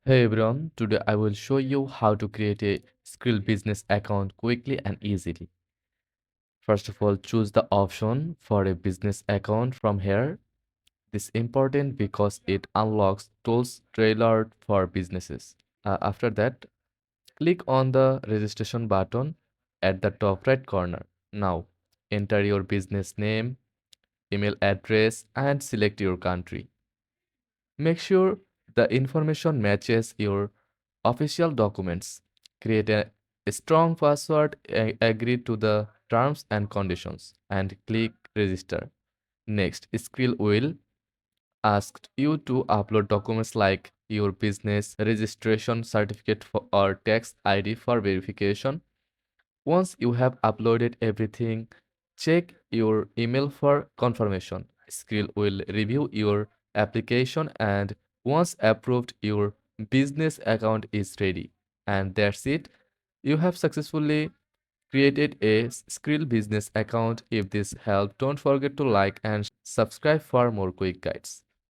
Hey everyone, today I will show you how to create a Skrill business account quickly and easily. First of all, choose the option for a business account from here. This is important because it unlocks tools tailored for businesses. After that, click on the registration button at the top right corner. Now, enter your business name, email address, and select your country. Make sure the information matches your official documents. Create a strong password, agree to the terms and conditions, and click register. Next, Skrill will ask you to upload documents like your business registration certificate or tax ID for verification. Once you have uploaded everything, check your email for confirmation. Skrill will review your application and once approved, your business account is ready. And that's it. You have successfully created a Skrill business account. If this helped, don't forget to like and subscribe for more quick guides.